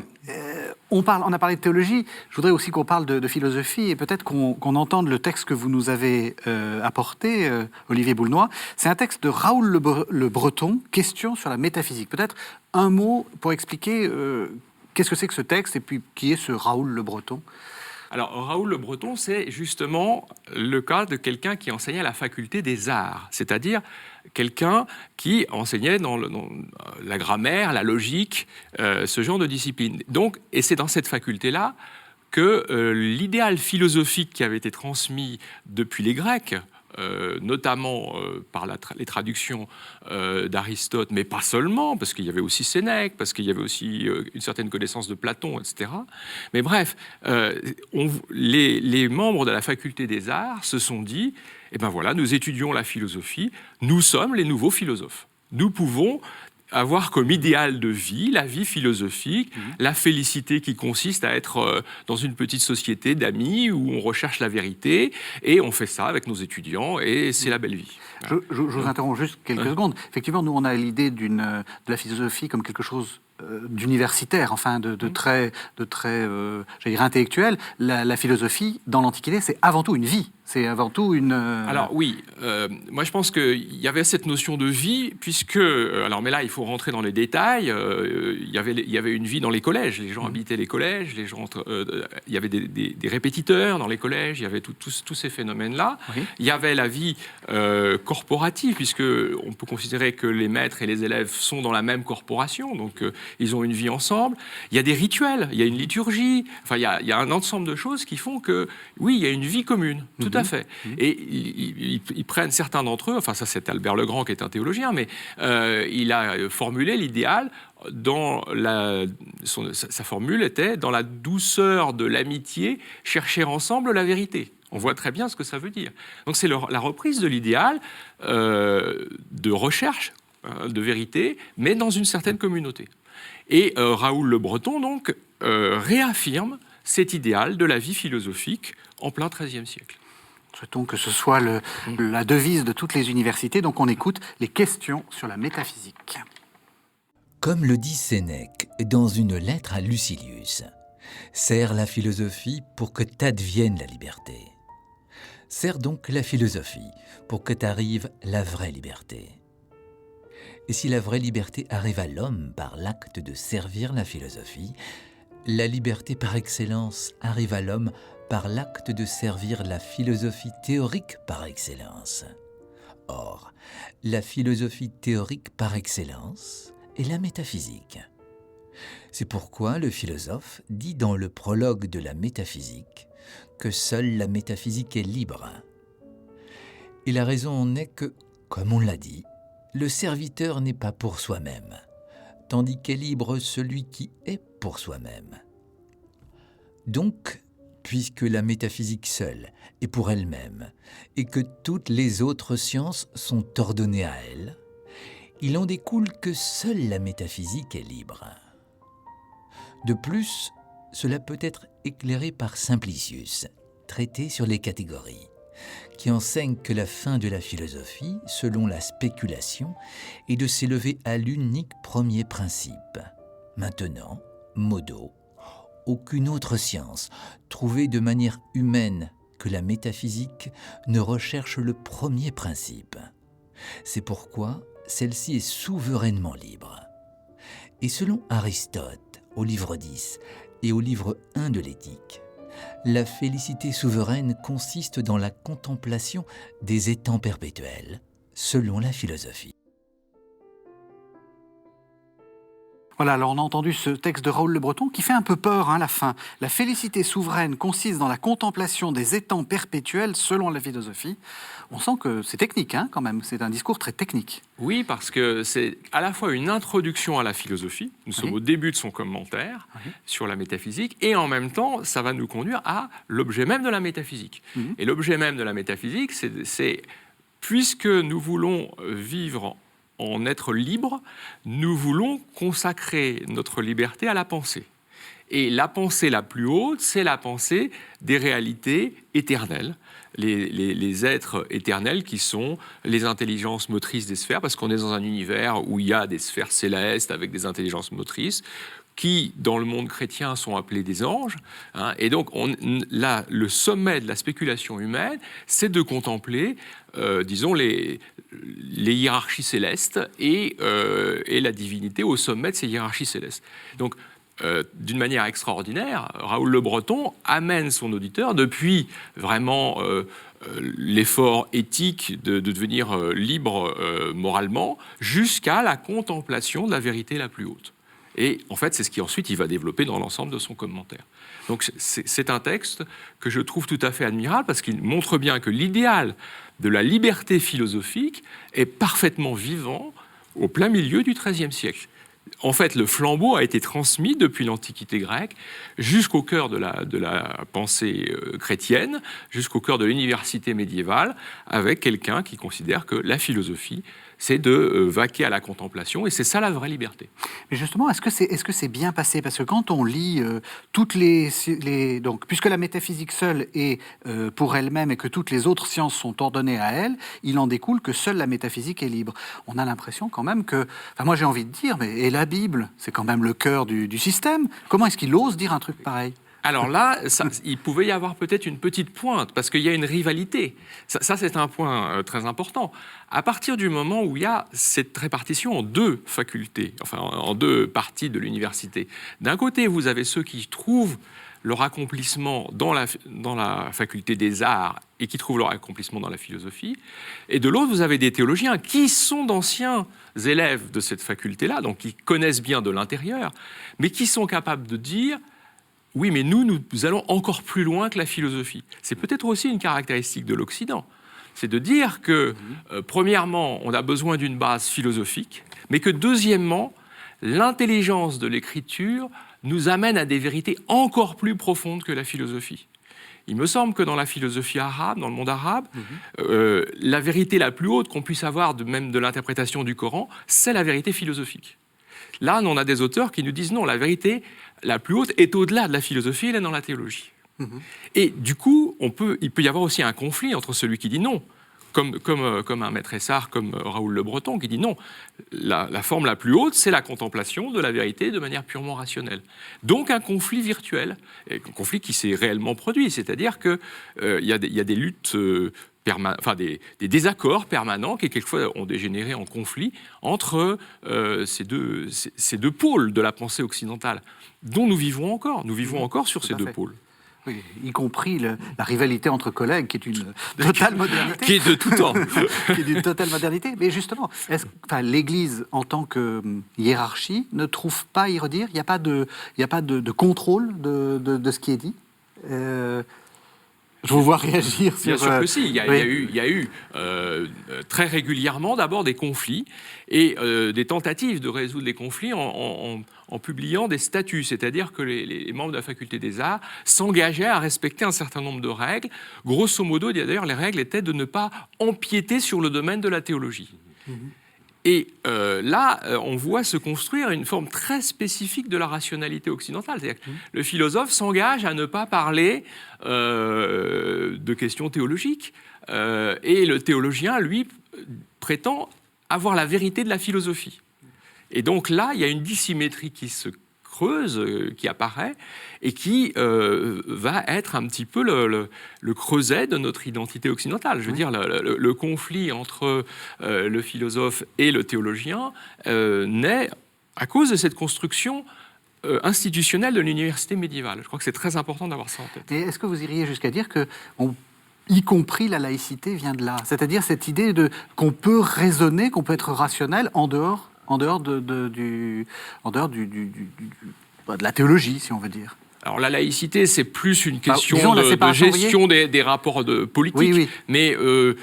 on a parlé de théologie, je voudrais aussi qu'on parle de philosophie et peut-être qu'on entende le texte que vous nous avez apporté, Olivier Boulnois. C'est un texte de Raoul Le Breton, Question sur la métaphysique. Peut-être un mot pour expliquer qu'est-ce que c'est que ce texte et puis qui est ce Raoul Le Breton? Alors, Raoul Le Breton, c'est justement le cas de quelqu'un qui enseignait à la faculté des arts, c'est-à-dire quelqu'un qui enseignait dans la grammaire, la logique, ce genre de discipline. Donc, et c'est dans cette faculté-là que l'idéal philosophique qui avait été transmis depuis les Grecs, notamment par les traductions d'Aristote, mais pas seulement, parce qu'il y avait aussi Sénèque, parce qu'il y avait aussi une certaine connaissance de Platon, etc. Mais bref, les membres de la faculté des arts se sont dit, eh ben voilà, nous étudions la philosophie, nous sommes les nouveaux philosophes. Nous pouvons avoir comme idéal de vie la vie philosophique, la félicité qui consiste à être dans une petite société d'amis où on recherche la vérité, et on fait ça avec nos étudiants, et c'est la belle vie. Voilà. Je vous interromps juste quelques secondes. Effectivement, nous, on a l'idée de la philosophie comme quelque chose d'universitaire, enfin de très j'allais dire intellectuel. La philosophie, dans l'Antiquité, c'est avant tout une vie. C'est avant tout une... Alors oui, moi je pense qu'il y avait cette notion de vie, puisque... alors mais là, il faut rentrer dans les détails. Il y avait une vie dans les collèges. Les gens habitaient les collèges. Il y avait des répétiteurs dans les collèges. Il y avait tous ces phénomènes-là. Oui. Il y avait la vie corporative, puisque on peut considérer que les maîtres et les élèves sont dans la même corporation. Donc ils ont une vie ensemble. Il y a des rituels. Il y a une liturgie. Enfin, il y a un ensemble de choses qui font que, oui, il y a une vie commune. Tout à fait. Et ils prennent certains d'entre eux, enfin ça c'est Albert Legrand qui est un théologien, mais il a formulé l'idéal sa formule était « dans la douceur de l'amitié, chercher ensemble la vérité ». On voit très bien ce que ça veut dire. Donc c'est la reprise de l'idéal de recherche de vérité, mais dans une certaine communauté. Et Raoul Le Breton, donc, réaffirme cet idéal de la vie philosophique en plein XIIIe siècle. Souhaitons que ce soit la devise de toutes les universités. Donc on écoute les questions sur la métaphysique. Comme le dit Sénèque dans une lettre à Lucilius, « Sert la philosophie pour que t'advienne la liberté. Sert donc la philosophie pour que t'arrive la vraie liberté. Et si la vraie liberté arrive à l'homme par l'acte de servir la philosophie, la liberté par excellence arrive à l'homme par l'acte de servir la philosophie théorique par excellence. Or, la philosophie théorique par excellence est la métaphysique. C'est pourquoi le philosophe dit dans le prologue de la métaphysique que seule la métaphysique est libre. Et la raison en est que, comme on l'a dit, le serviteur n'est pas pour soi-même, tandis qu'est libre celui qui est pour soi-même. Donc, puisque la métaphysique seule est pour elle-même, et que toutes les autres sciences sont ordonnées à elle, il en découle que seule la métaphysique est libre. De plus, cela peut être éclairé par Simplicius, traité sur les catégories, qui enseigne que la fin de la philosophie, selon la spéculation, est de s'élever à l'unique premier principe. Maintenant, modo, aucune autre science, trouvée de manière humaine que la métaphysique, ne recherche le premier principe. C'est pourquoi celle-ci est souverainement libre. Et selon Aristote, au livre 10 et au livre 1 de l'Éthique, la félicité souveraine consiste dans la contemplation des étangs perpétuels, selon la philosophie. Voilà, alors on a entendu ce texte de Raoul Le Breton qui fait un peu peur, à la fin. La félicité souveraine consiste dans la contemplation des étangs perpétuels selon la philosophie. On sent que c'est technique, quand même. C'est un discours très technique. Oui, parce que c'est à la fois une introduction à la philosophie, nous sommes au début de son commentaire sur la métaphysique, et en même temps, ça va nous conduire à l'objet même de la métaphysique. Et l'objet même de la métaphysique, c'est puisque nous voulons vivre en être libre, nous voulons consacrer notre liberté à la pensée. Et la pensée la plus haute, c'est la pensée des réalités éternelles, les êtres éternels qui sont les intelligences motrices des sphères, parce qu'on est dans un univers où il y a des sphères célestes avec des intelligences motrices, qui, dans le monde chrétien, sont appelés des anges. Et donc, là, le sommet de la spéculation humaine, c'est de contempler, disons, les hiérarchies célestes et la divinité au sommet de ces hiérarchies célestes. Donc, d'une manière extraordinaire, Raoul Le Breton amène son auditeur depuis vraiment l'effort éthique de devenir libre moralement jusqu'à la contemplation de la vérité la plus haute. Et en fait, c'est ce qu'ensuite il va développer dans l'ensemble de son commentaire. Donc c'est un texte que je trouve tout à fait admirable parce qu'il montre bien que l'idéal de la liberté philosophique est parfaitement vivant au plein milieu du XIIIe siècle. En fait, le flambeau a été transmis depuis l'Antiquité grecque jusqu'au cœur de la pensée chrétienne, jusqu'au cœur de l'université médiévale, avec quelqu'un qui considère que la philosophie, c'est de vaquer à la contemplation, et c'est ça la vraie liberté. Mais justement, est-ce que c'est bien passé? Parce que quand on lit toutes donc, puisque la métaphysique seule est pour elle-même et que toutes les autres sciences sont ordonnées à elle, il en découle que seule la métaphysique est libre. On a l'impression quand même que... Enfin, moi j'ai envie de dire, mais et la Bible, c'est quand même le cœur du système. Comment est-ce qu'il ose dire un truc pareil? Alors là, il pouvait y avoir peut-être une petite pointe, parce qu'il y a une rivalité. Ça c'est un point très important. À partir du moment où il y a cette répartition en deux facultés, enfin en deux parties de l'université, d'un côté, vous avez ceux qui trouvent leur accomplissement dans la faculté des arts et qui trouvent leur accomplissement dans la philosophie, et de l'autre, vous avez des théologiens qui sont d'anciens élèves de cette faculté-là, donc qui connaissent bien de l'intérieur, mais qui sont capables de dire... Oui, mais nous allons encore plus loin que la philosophie. C'est peut-être aussi une caractéristique de l'Occident. C'est de dire que, premièrement, on a besoin d'une base philosophique, mais que, deuxièmement, l'intelligence de l'écriture nous amène à des vérités encore plus profondes que la philosophie. Il me semble que dans la philosophie arabe, dans le monde arabe, la vérité la plus haute qu'on puisse avoir, même de l'interprétation du Coran, c'est la vérité philosophique. Là, on a des auteurs qui nous disent non, la vérité la plus haute est au-delà de la philosophie, elle est dans la théologie. Et du coup, il peut y avoir aussi un conflit entre celui qui dit non, comme un maître Essard, comme Raoul Le Breton, qui dit non, la forme la plus haute, c'est la contemplation de la vérité de manière purement rationnelle. Donc un conflit virtuel, un conflit qui s'est réellement produit, c'est-à-dire qu'il y a des luttes, des désaccords permanents qui quelquefois ont dégénéré en conflit entre ces deux pôles de la pensée occidentale, dont nous vivons encore. Nous vivons encore sur ces deux pôles. Oui, y compris la rivalité entre collègues, qui est une totale modernité. Qui est de tout temps. Qui est d'une totale modernité. Mais justement, l'Église, en tant que hiérarchie, ne trouve pas à y redire? Il n'y a pas de contrôle de ce qui est dit? Je vous vois réagir sur... Bien sûr que si. Il y a eu très régulièrement d'abord des conflits et des tentatives de résoudre les conflits en publiant des statuts, c'est-à-dire que les membres de la faculté des arts s'engageaient à respecter un certain nombre de règles. Grosso modo, d'ailleurs, les règles étaient de ne pas empiéter sur le domaine de la théologie. Et là, on voit se construire une forme très spécifique de la rationalité occidentale. C'est-à-dire que le philosophe s'engage à ne pas parler de questions théologiques. Et le théologien, lui, prétend avoir la vérité de la philosophie. Et donc là, il y a une dissymétrie qui se creuse, qui apparaît, et qui va être un petit peu le creuset de notre identité occidentale. Je veux dire, le conflit entre le philosophe et le théologien naît à cause de cette construction institutionnelle de l'université médiévale. Je crois que c'est très important d'avoir ça en tête. Et est-ce que vous iriez jusqu'à dire que y compris la laïcité vient de là? C'est-à-dire cette idée qu'on peut raisonner, qu'on peut être rationnel en dehors de la théologie, si on veut dire. Alors la laïcité, c'est plus une question de gestion des rapports politiques, mais ou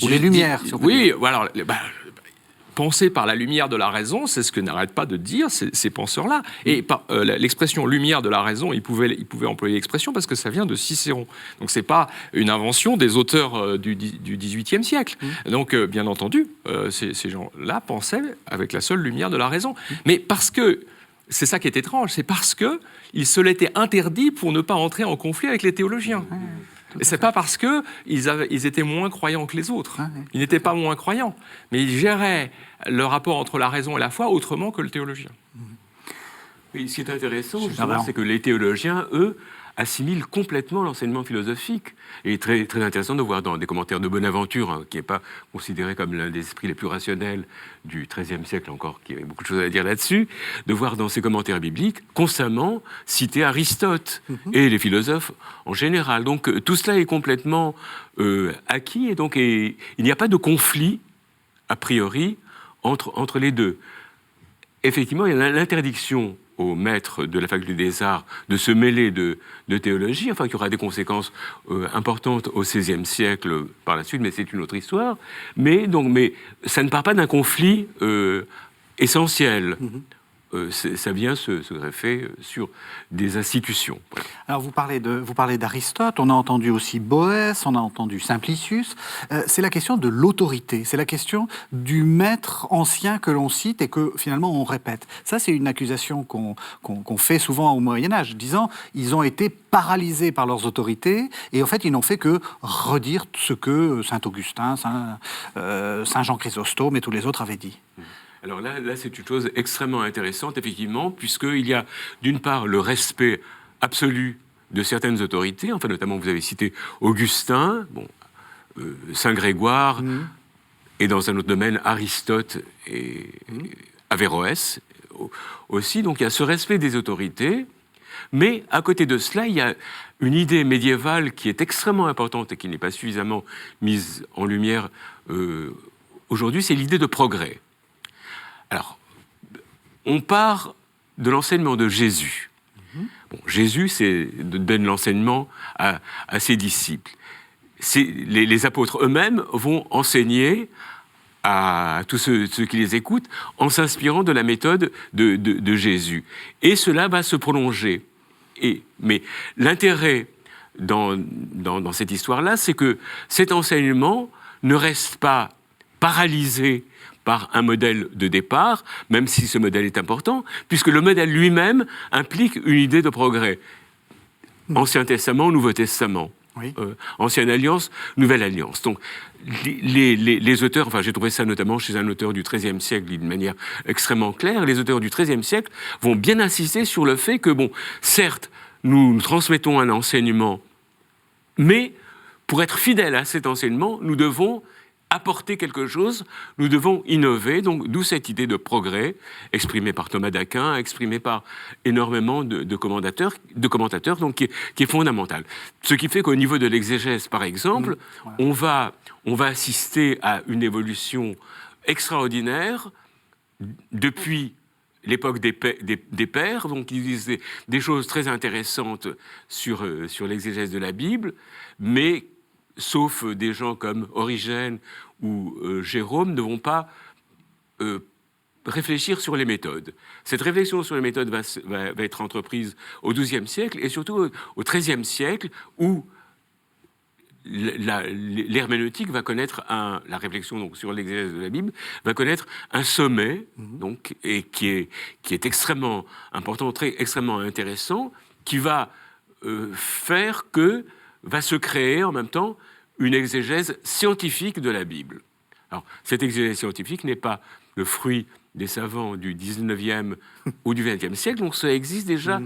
les lumières, si on peut dire. Voilà. Penser par la lumière de la raison, c'est ce que n'arrêtent pas de dire ces penseurs-là. Et l'expression lumière de la raison, ils pouvaient employer l'expression parce que ça vient de Cicéron. Donc c'est pas une invention des auteurs du XVIIIe siècle. Donc bien entendu, ces gens-là pensaient avec la seule lumière de la raison. Mais parce que c'est ça qui est étrange, c'est parce que il se l'était interdit pour ne pas entrer en conflit avec les théologiens. Et c'est pas parce qu'ils étaient moins croyants que les autres. Ils n'étaient pas moins croyants, mais ils géraient le rapport entre la raison et la foi autrement que le théologien. Oui, ce qui est intéressant, justement, c'est que les théologiens, eux, assimilent complètement l'enseignement philosophique. Et très, très intéressant de voir dans des commentaires de Bonaventure, qui n'est pas considéré comme l'un des esprits les plus rationnels du XIIIe siècle encore, qui avait beaucoup de choses à dire là-dessus, de voir dans ses commentaires bibliques constamment citer Aristote et les philosophes en général. Donc tout cela est complètement acquis, et donc il n'y a pas de conflit, a priori, entre les deux. Effectivement, il y a l'interdiction aux maîtres de la faculté des arts de se mêler de théologie, enfin, qui aura des conséquences importantes au XVIe siècle par la suite, mais c'est une autre histoire. Mais ça ne part pas d'un conflit essentiel. Ça vient se greffer sur des institutions. Voilà. Alors vous parlez d'Aristote, on a entendu aussi Boès, on a entendu Simplicius. C'est la question de l'autorité, c'est la question du maître ancien que l'on cite et que finalement on répète. Ça, c'est une accusation qu'on fait souvent au Moyen-Âge, disant ils ont été paralysés par leurs autorités et en fait ils n'ont fait que redire ce que Saint-Augustin, Saint Jean Chrysostome et tous les autres avaient dit. Alors là, c'est une chose extrêmement intéressante, effectivement, puisqu'il y a d'une part le respect absolu de certaines autorités, enfin notamment vous avez cité Augustin, Saint Grégoire, et dans un autre domaine Aristote et Averroès aussi. Donc il y a ce respect des autorités, mais à côté de cela, il y a une idée médiévale qui est extrêmement importante et qui n'est pas suffisamment mise en lumière aujourd'hui, c'est l'idée de progrès. Alors, on part de l'enseignement de Jésus. Jésus donne l'enseignement à ses disciples. Les apôtres eux-mêmes vont enseigner à tous ceux qui les écoutent en s'inspirant de la méthode de Jésus. Et cela va se prolonger. Mais l'intérêt dans cette histoire-là, c'est que cet enseignement ne reste pas paralysé par un modèle de départ, même si ce modèle est important, puisque le modèle lui-même implique une idée de progrès. Ancien Testament, Nouveau Testament. Oui. Ancienne Alliance, Nouvelle Alliance. Donc, les auteurs, enfin j'ai trouvé ça notamment chez un auteur du XIIIe siècle d'une manière extrêmement claire, les auteurs du XIIIe siècle vont bien insister sur le fait que, certes, nous transmettons un enseignement, mais pour être fidèles à cet enseignement, nous devons apporter quelque chose, nous devons innover, donc d'où cette idée de progrès, exprimée par Thomas d'Aquin, exprimée par énormément de commentateurs, donc qui est fondamentale. Ce qui fait qu'au niveau de l'exégèse, par exemple, on va assister à une évolution extraordinaire depuis l'époque des pères, donc ils disent des choses très intéressantes sur l'exégèse de la Bible, mais sauf des gens comme Origène ou Jérôme, ne vont pas réfléchir sur les méthodes. Cette réflexion sur les méthodes va être entreprise au XIIe siècle et surtout au XIIIe siècle, où l'herméneutique va connaître la réflexion donc, sur l'exégèse de la Bible va connaître un sommet, donc, et qui est extrêmement important, extrêmement intéressant, qui va faire que va se créer en même temps une exégèse scientifique de la Bible. Alors, cette exégèse scientifique n'est pas le fruit des savants du 19e ou du 20e siècle, donc ça existe déjà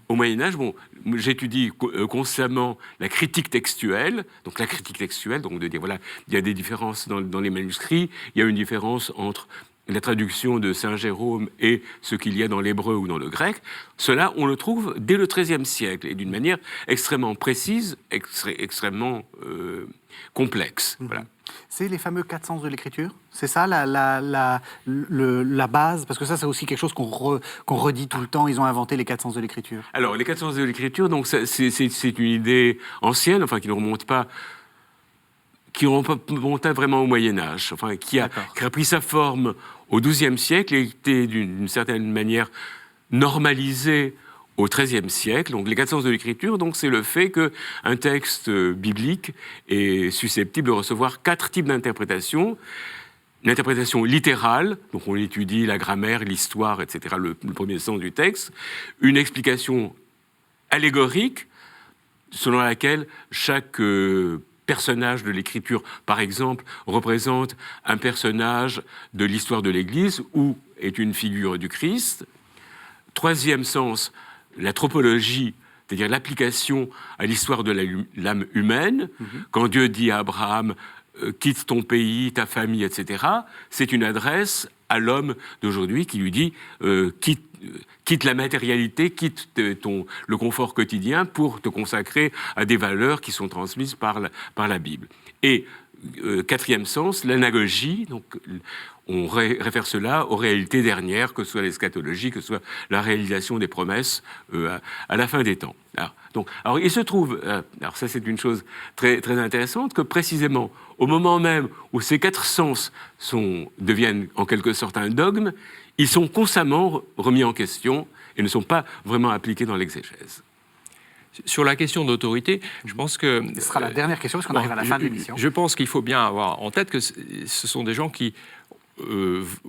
au Moyen-Âge. Bon, j'étudie constamment la critique textuelle, donc de dire, voilà, il y a des différences dans les manuscrits, il y a une différence entre la traduction de Saint Jérôme et ce qu'il y a dans l'hébreu ou dans le grec. Cela, on le trouve dès le XIIIe siècle, et d'une manière extrêmement précise, extrêmement complexe. Voilà. C'est les fameux 4 sens de l'écriture? C'est ça la base? Parce que ça, c'est aussi quelque chose qu'on redit tout le temps. Ils ont inventé les 4 sens de l'écriture. Alors, les 4 sens de l'écriture, donc, c'est une idée ancienne, enfin, qui ne remonte pas vraiment au Moyen-Âge, enfin, qui a pris sa forme au XIIe siècle et était d'une certaine manière normalisée au XIIIe siècle. Donc les 4 sens de l'écriture, donc, c'est le fait qu'un texte biblique est susceptible de recevoir 4 types d'interprétations. L'interprétation littérale, donc on étudie la grammaire, l'histoire, etc., le premier sens du texte. Une explication allégorique, selon laquelle chaque personnage de l'écriture, par exemple, représente un personnage de l'histoire de l'Église ou est une figure du Christ. Troisième sens, la tropologie, c'est-à-dire l'application à l'histoire de l'âme humaine. Quand Dieu dit à Abraham « quitte ton pays, ta famille, etc. », c'est une adresse à l'homme d'aujourd'hui qui lui dit quitte la matérialité, quitte le confort quotidien pour te consacrer à des valeurs qui sont transmises par la Bible. Et quatrième sens, l'anagogie, donc on réfère cela aux réalités dernières, que ce soit l'eschatologie, que ce soit la réalisation des promesses à la fin des temps. Alors il se trouve, alors ça c'est une chose très, très intéressante, que précisément au moment même où ces 4 sens deviennent en quelque sorte un dogme, ils sont constamment remis en question et ne sont pas vraiment appliqués dans l'exégèse. Sur la question d'autorité, je pense que... Ce sera la dernière question, parce qu'on arrive à la fin de l'émission. Je pense qu'il faut bien avoir en tête que ce sont des gens qui,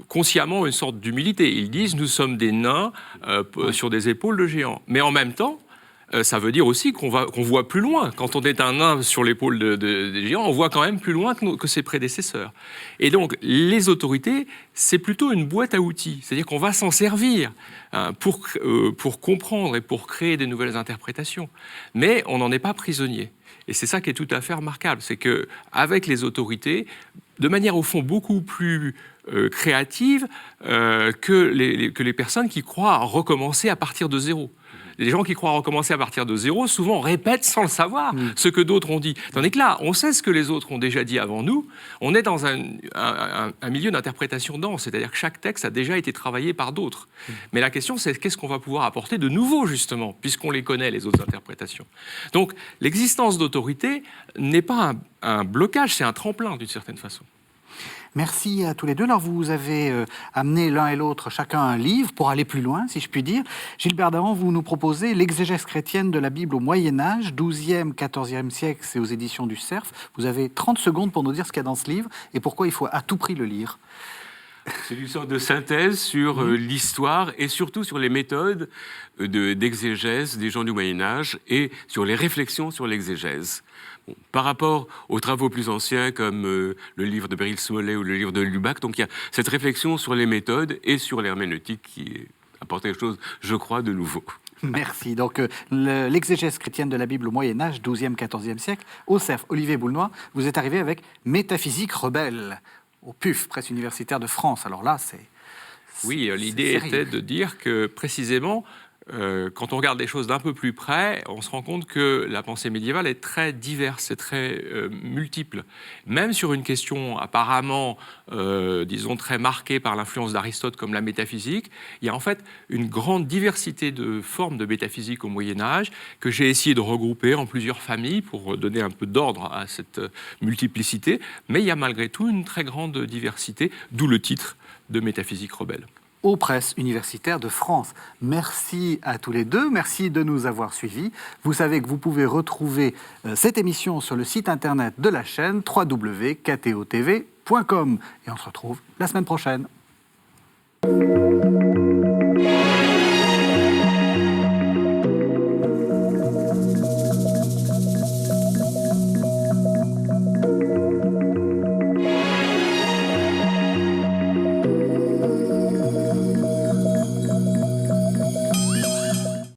consciemment, ont une sorte d'humilité. Ils disent « nous sommes des nains sur des épaules de géants ». Mais en même temps, ça veut dire aussi qu'on voit plus loin. Quand on est un nain sur l'épaule des géants, on voit quand même plus loin que ses prédécesseurs. Et donc, les autorités, c'est plutôt une boîte à outils. C'est-à-dire qu'on va s'en servir pour comprendre et pour créer des nouvelles interprétations. Mais on n'en est pas prisonnier. Et c'est ça qui est tout à fait remarquable. C'est qu'avec les autorités, de manière au fond beaucoup plus créative que les personnes qui croient recommencer à partir de zéro. les gens qui croient recommencer à partir de zéro, souvent répètent sans le savoir ce que d'autres ont dit. Tandis que là, on sait ce que les autres ont déjà dit avant nous. On est dans un milieu d'interprétation dense, c'est-à-dire que chaque texte a déjà été travaillé par d'autres. Mais la question, c'est qu'est-ce qu'on va pouvoir apporter de nouveau, justement, puisqu'on les connaît, les autres interprétations. Donc, l'existence d'autorité n'est pas un blocage, c'est un tremplin, d'une certaine façon. Merci à tous les deux. Alors, vous avez amené l'un et l'autre chacun un livre pour aller plus loin, si je puis dire. Gilbert Dahan, vous nous proposez l'exégèse chrétienne de la Bible au Moyen-Âge, 12e, 14e siècle, c'est aux éditions du Cerf. Vous avez 30 secondes pour nous dire ce qu'il y a dans ce livre et pourquoi il faut à tout prix le lire. C'est une sorte de synthèse sur l'histoire et surtout sur les méthodes d'exégèse des gens du Moyen-Âge et sur les réflexions sur l'exégèse. Bon, par rapport aux travaux plus anciens comme le livre de Beryl Smollet ou le livre de Lubac, donc il y a cette réflexion sur les méthodes et sur l'herméneutique qui apporte quelque chose, je crois, de nouveau. Merci. Donc, l'exégèse chrétienne de la Bible au Moyen-Âge, 12e, 14e siècle, au Cerf, Olivier Boulnois, vous êtes arrivé avec Métaphysique rebelle, au PUF, Presse universitaire de France. Alors là, c'est... Oui, l'idée était de dire que, précisément, quand on regarde les choses d'un peu plus près, on se rend compte que la pensée médiévale est très diverse et très multiple. Même sur une question apparemment, disons, très marquée par l'influence d'Aristote comme la métaphysique, il y a en fait une grande diversité de formes de métaphysique au Moyen-Âge que j'ai essayé de regrouper en plusieurs familles pour donner un peu d'ordre à cette multiplicité. Mais il y a malgré tout une très grande diversité, d'où le titre de Métaphysique rebelle. Aux Presses universitaires de France. Merci à tous les deux, merci de nous avoir suivis. Vous savez que vous pouvez retrouver cette émission sur le site internet de la chaîne www.ktotv.com. Et on se retrouve la semaine prochaine.